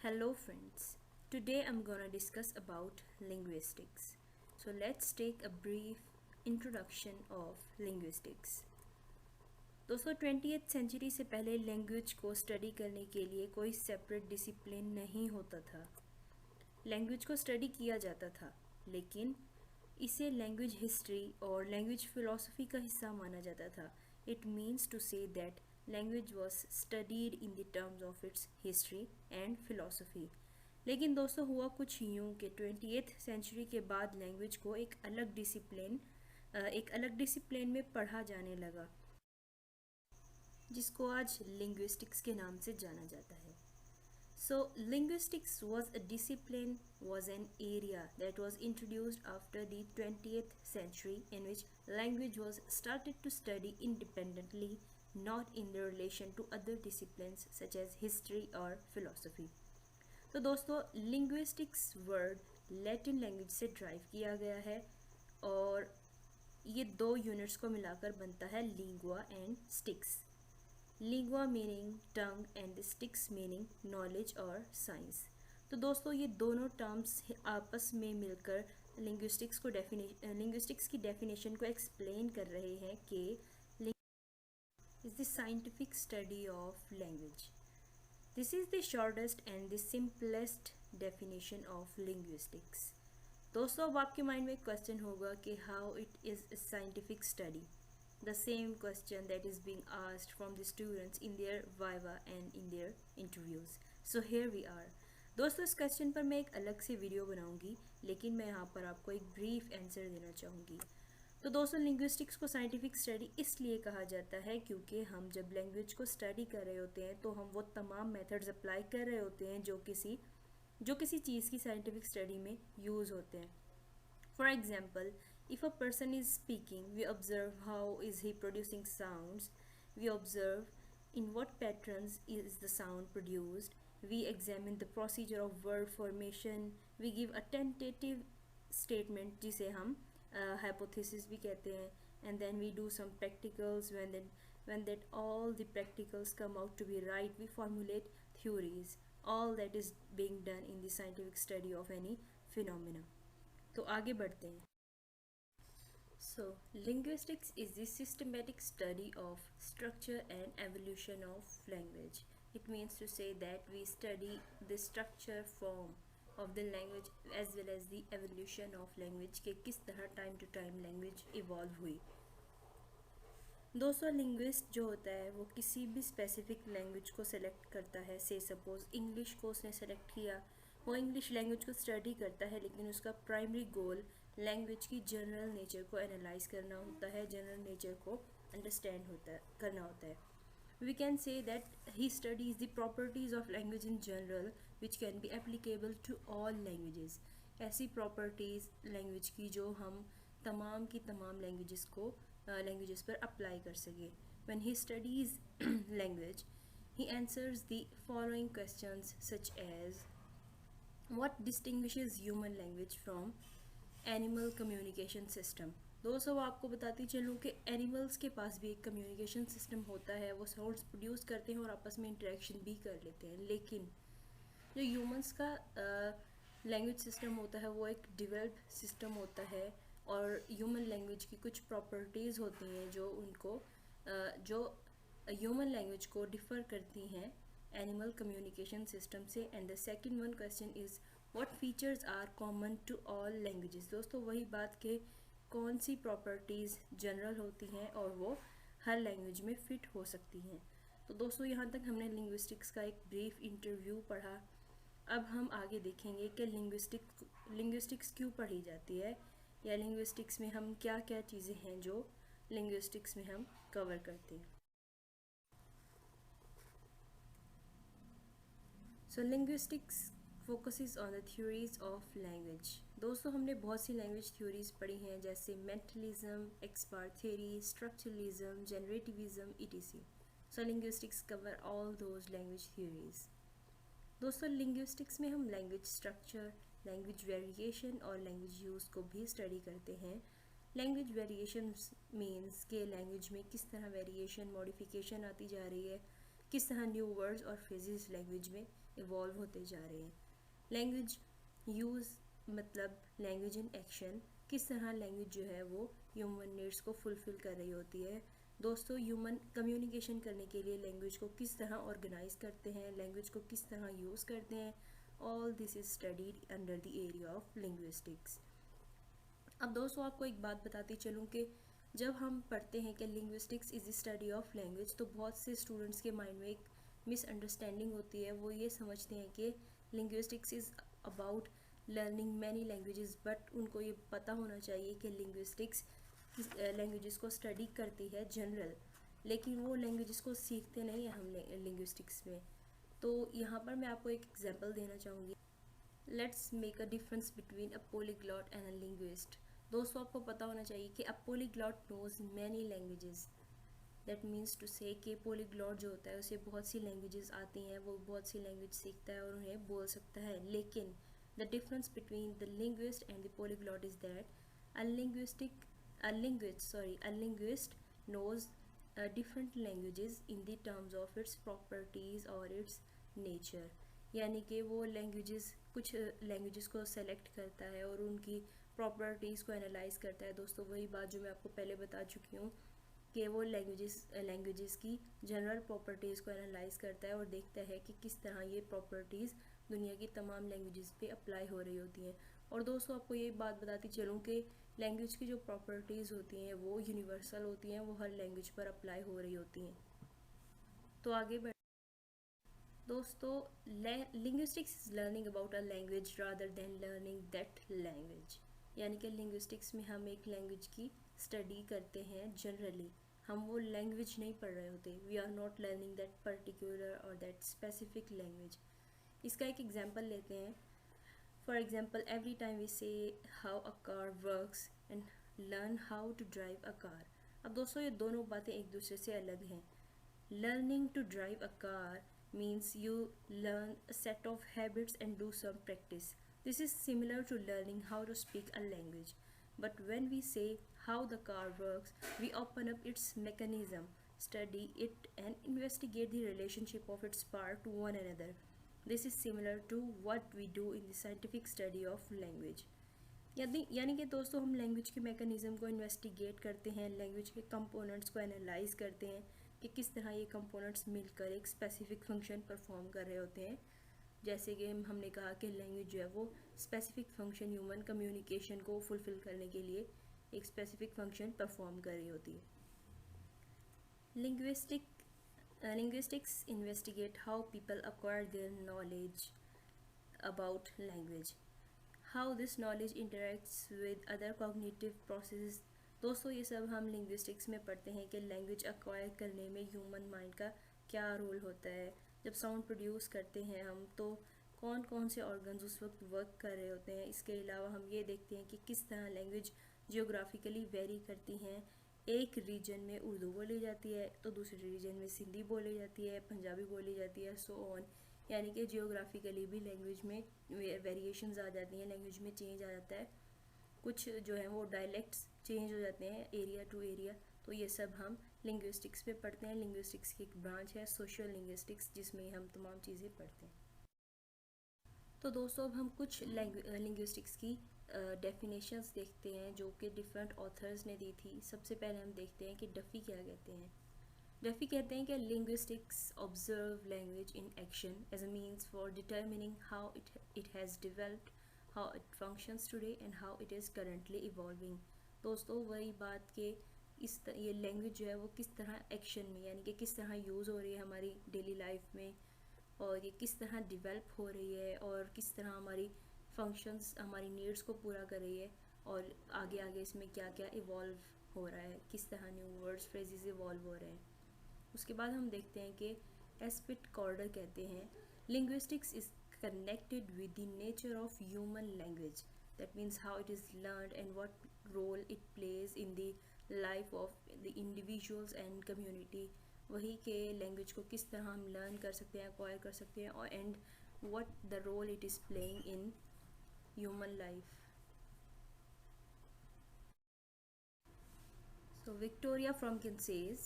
Hello friends. Today I'm gonna discuss about linguistics. So let's take a brief introduction of linguistics. दोस्तों 20th century से पहले language को study करने के लिए कोई सेपरेट डिसिप्लिन नहीं होता था. लैंग्वेज को स्टडी किया जाता था, लेकिन इसे लैंग्वेज हिस्ट्री और लैंग्वेज फिलॉसफी का हिस्सा माना जाता था. It means to say that language was studied in the terms of its history and philosophy. लेकिन दोस्तों हुआ कुछ यूँ कि 20th सेंचुरी के बाद लैंग्वेज को एक अलग डिसिप्लिन में पढ़ा जाने लगा, जिसको आज लिंग्विस्टिक्स के नाम से जाना जाता है. So, linguistics was a discipline, was an area that was introduced after the 20th century in which language was started to study independently, not in the relation to other disciplines such as history or philosophy. तो दोस्तों linguistics word Latin language से drive किया गया है और ये दो units को मिलाकर बनता है lingua and sticks. Lingua meaning tongue and sticks meaning knowledge or science. तो दोस्तों ये दोनों टर्म्स आपस में मिलकर लिंग्विस्टिक्स की डेफिनेशन को एक्सप्लेन कर रहे हैं कि is the scientific study of language. This is the shortest and the simplest definition of linguistics. दोस्तों अब आपके माइंड में एक क्वेश्चन होगा कि how it is a scientific study. The same question that is being asked from the students in their viva and in their interviews. So here we are. दोस्तों इस question पर मैं एक अलग से वीडियो बनाऊंगी, लेकिन मैं यहाँ पर आपको एक ब्रीफ आंसर देना चाहूँगी. तो दोस्तों लिंग्विस्टिक्स को साइंटिफिक स्टडी इसलिए कहा जाता है क्योंकि हम जब लैंग्वेज को स्टडी कर रहे होते हैं तो हम वो तमाम मेथड्स अप्लाई कर रहे होते हैं जो किसी चीज़ की साइंटिफिक स्टडी में यूज़ होते हैं. For example, if a person is speaking, we observe how is he producing sounds, we observe in what patterns is the sound produced, we examine the procedure of word formation, we give a tentative statement जिसे हम hypothesis भी कहते हैं, and then we do some practicals. When that all the practicals come out to be right, we formulate theories. All that is being done in the scientific study of any phenomena. तो आगे बढ़ते हैं. So, linguistics is the systematic study of structure and evolution of language. It means to say that we study the structure form of the language as well as the evolution of language कि किस तरह time to time language evolve हुई. दोस्तों linguist जो होता है वो किसी भी specific language को select करता है. Say suppose English को उसने select किया, वो इंग्लिश लैंग्वेज को स्टडी करता है, लेकिन उसका प्राइमरी गोल लैंग्वेज की जनरल नेचर को एनालाइज करना होता है, जनरल नेचर को अंडरस्टैंड करना होता है. We can say that he studies the properties of language in general which can be applicable to all languages. ऐसी प्रॉपर्टीज़ लैंग्वेज की जो हम तमाम की तमाम लैंग्वेजेस पर अप्लाई कर सकें. When he studies language he answers the following questions such as what distinguishes human language from animal communication system. दोस्तों आपको बताती चलूँ कि एनिमल्स के पास भी एक कम्युनिकेशन सिस्टम होता है, वो साउंड्स प्रोड्यूस करते हैं और आपस में इंटरेक्शन भी कर लेते हैं. लेकिन जो ह्यूमंस का लैंग्वेज सिस्टम होता है वो एक डेवलप्ड सिस्टम होता है और ह्यूमन लैंग्वेज की कुछ प्रॉपर्टीज़ होती हैं जो ह्यूमन लैंग्वेज को डिफ़र करती हैं एनिमल कम्युनिकेशन सिस्टम से. And the second one question is what features are common to all languages. दोस्तों वही बात कि कौन सी प्रॉपर्टीज़ जनरल होती हैं और वो हर लैंग्वेज में फ़िट हो सकती हैं. तो दोस्तों यहाँ तक हमने लिंग्विस्टिक्स का एक ब्रीफ इंटरव्यू पढ़ा. अब हम आगे देखेंगे कि लिंग्विस्टिक्स क्यों पढ़ी जाती है, या लिंग्विस्टिक्स में हम क्या क्या चीज़ें हैं जो लिंग्विस्टिक्स में हम कवर करते हैं. So linguistics focuses on the theories of language. दोस्तों हमने बहुत सी लैंग्वेज थ्योरीज पढ़ी हैं जैसे mentalism, expert theory, structuralism, generativism etc. So linguistics cover all those language theories. दोस्तों लिंग्विस्टिक्स में हम लैंग्वेज स्ट्रक्चर, लैंग्वेज वेरिएशन और लैंग्वेज यूज़ को भी स्टडी करते हैं. लैंग्वेज वेरिएशन मीन्स के लैंग्वेज में किस तरह वेरिएशन मॉडिफिकेशन आती जा रही है, किस तरह न्यू वर्ड्स और फ्रेजेस लैंग्वेज में इवॉल्व होते जा रहे हैं। लैंग्वेज यूज़ मतलब लैंग्वेज इन एक्शन, किस तरह लैंग्वेज जो है वो ह्यूमन नीड्स को फुलफ़िल कर रही होती है। दोस्तों, ह्यूमन कम्युनिकेशन करने के लिए लैंग्वेज को किस तरह ऑर्गेनाइज करते हैं, लैंग्वेज को किस तरह यूज़ करते हैं, all this is studied under the area of linguistics. अब दोस्तों, आपको एक बात बताती चलूँ कि जब हम पढ़ते हैं कि linguistics is the study of language, तो बहुत से स्टूडेंट्स के माइंड में एक मिसअंडरस्टैंडिंग होती है। वो ये समझते हैं कि linguistics is about learning many languages, but उनको ये पता होना चाहिए कि लिंग्विस्टिक्स लैंग्वेजेस को स्टडी करती है जनरल, लेकिन वो लैंग्वेजेस को सीखते नहीं हैं हम लिंग्विस्टिक्स में। तो यहाँ पर मैं आपको एक एग्जांपल देना चाहूँगी। Let's make a difference between a polyglot and a linguist. दोस्तों, आपको पता होना चाहिए कि a polyglot knows many languages. That means to say कि पोलीग्लॉट जो होता है उसे बहुत सी लैंग्वेजेस आती हैं, वो बहुत सी लैंग्वेज सीखता है और उन्हें बोल सकता है। लेकिन the difference between the linguist and the polyglot is that a linguist knows different languages in the terms of its properties or its nature। यानी कि वो कुछ लैंग्वेजेस को सेलेक्ट करता है और उनकी प्रॉपर्टीज़ को एनालाइज करता है। दोस्तों, वही बात जो मैं आपको पहले बता चुकी हूँ कि वो लैंग्वेजेस की जनरल प्रॉपर्टीज़ को एनालाइज करता है और देखता है कि किस तरह ये प्रॉपर्टीज़ दुनिया की तमाम लैंग्वेजेस पे अप्लाई हो रही होती हैं। और दोस्तों, आपको ये बात बताती चलूँ कि लैंग्वेज की जो प्रॉपर्टीज़ होती हैं वो यूनिवर्सल होती हैं, वो हर लैंग्वेज पर अप्लाई हो रही होती हैं। तो आगे बढ़ दोस्तों, linguistics is learning about a language rather than learning that language. यानी कि लिंग्विस्टिक्स में हम एक लैंग्वेज की स्टडी करते हैं जनरली, हम वो लैंग्वेज नहीं पढ़ रहे होते। We are not learning that particular और दैट स्पेसिफिक लैंग्वेज। इसका एक एग्जांपल लेते हैं। For example, every time we say how a car works and learn how to drive a car। अब दोस्तों, ये दोनों बातें एक दूसरे से अलग हैं। Learning to drive a car means you learn a set of habits and do some practice. This is similar to learning how to speak a language. But when we say how the car works, we open up its mechanism, study it and investigate the relationship of its parts to one another. This is similar to what we do in the scientific study of language। यानी कि दोस्तों, हम language के mechanism को investigate करते हैं, language के components को एनालाइज करते हैं कि किस तरह ये कंपोनेंट्स मिलकर एक स्पेसिफिक फंक्शन परफॉर्म कर रहे होते हैं। जैसे कि हमने कहा कि लैंग्वेज जो है वो स्पेसिफिक फंक्शन ह्यूमन कम्युनिकेशन को फुलफ़िल करने के लिए एक स्पेसिफिक फंक्शन परफॉर्म कर रही होती है। Linguistics investigate how people acquire their knowledge about language, how this knowledge interacts with other cognitive processes। दोस्तों, ये सब हम लिंग्विस्टिक्स में पढ़ते हैं कि लैंग्वेज अक्वायर करने में ह्यूमन माइंड का क्या रोल होता है। जब साउंड प्रोड्यूस करते हैं हम, तो कौन कौन से ऑर्गन्स उस वक्त वर्क कर रहे होते हैं। इसके अलावा हम ये देखते हैं कि किस तरह लैंग्वेज जियोग्राफिकली वेरी करती हैं। एक रीजन में उर्दू बोली जाती है तो दूसरे रीजन में सिंधी बोली जाती है, पंजाबी बोली जाती है, सो ऑन। यानी कि जियोग्राफिकली भी लैंग्वेज में वेरिएशंस आ जाती हैं, लैंग्वेज में चेंज आ जाता है। कुछ जो है वो डायलेक्ट्स चेंज हो जाते हैं एरिया टू एरिया। तो ये सब हम लिंग्विस्टिक्स में पढ़ते हैं। लिंग्विस्टिक्स की एक ब्रांच है सोशल लिंग्विस्टिक्स, जिसमें हम तमाम चीज़ें पढ़ते हैं। तो दोस्तों, अब हम कुछ लिंग्विस्टिक्स की डेफिनेशंस देखते हैं जो कि डिफरेंट ऑथर्स ने दी थी। सबसे पहले हम देखते हैं कि डफ़ी क्या कहते हैं। डफ़ी कहते हैं कि linguistics observe language in action as a means for determining how it has developed, how it functions today and how it is currently evolving. दोस्तों, वही बात कि ये लैंग्वेज जो है वो किस तरह एक्शन में, यानी कि किस तरह यूज़ हो रही है हमारी डेली लाइफ में, और ये किस तरह डेवलप हो रही है और किस तरह हमारी फंक्शंस, हमारी नीड्स को पूरा कर रही है, और आगे आगे इसमें क्या क्या इवॉल्व हो रहा है, किस तरह न्यू वर्ड्स फ्रेजेस इवॉल्व हो रहे हैं। उसके बाद हम देखते हैं कि एस्पिट कॉर्डर कहते हैं linguistics is connected with the nature of human language, that means how it is learned and what role it plays in the life of the individuals and community। वही के लैंग्वेज को किस तरह हम लर्न कर सकते हैं, एक्वायर कर सकते हैं, और and what the role it is playing in human life. So Victoria Fromkin says,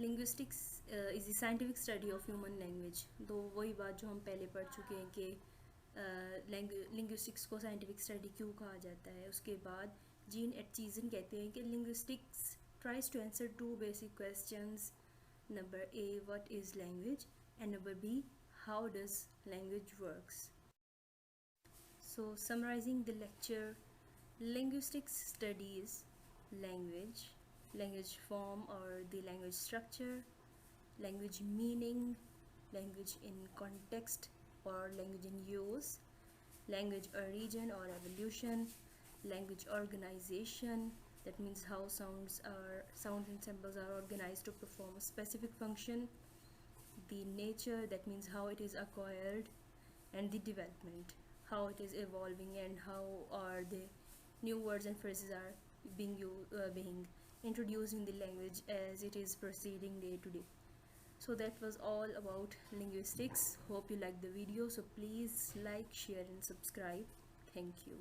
linguistics is the scientific study of human language. तो वही बात जो हम पहले पढ़ चुके हैं कि लिंग्विस्टिक्स को साइंटिफिक स्टडी क्यों कहा जाता है। उसके बाद जीन एटचीजन कहते हैं कि linguistics tries to answer two basic questions. Number A, what is language? And number B, how does language works? So summarizing the lecture, linguistics studies language, language form or the language structure, language meaning, language in context or language in use, language origin or evolution, language organization, that means how sounds and symbols are organized to perform a specific function, the nature, that means how it is acquired, and the development, how it is evolving and how are the new words and phrases are being introduced in the language as it is proceeding day to day. So that was all about linguistics. Hope you liked the video, so please like, share and subscribe. Thank you.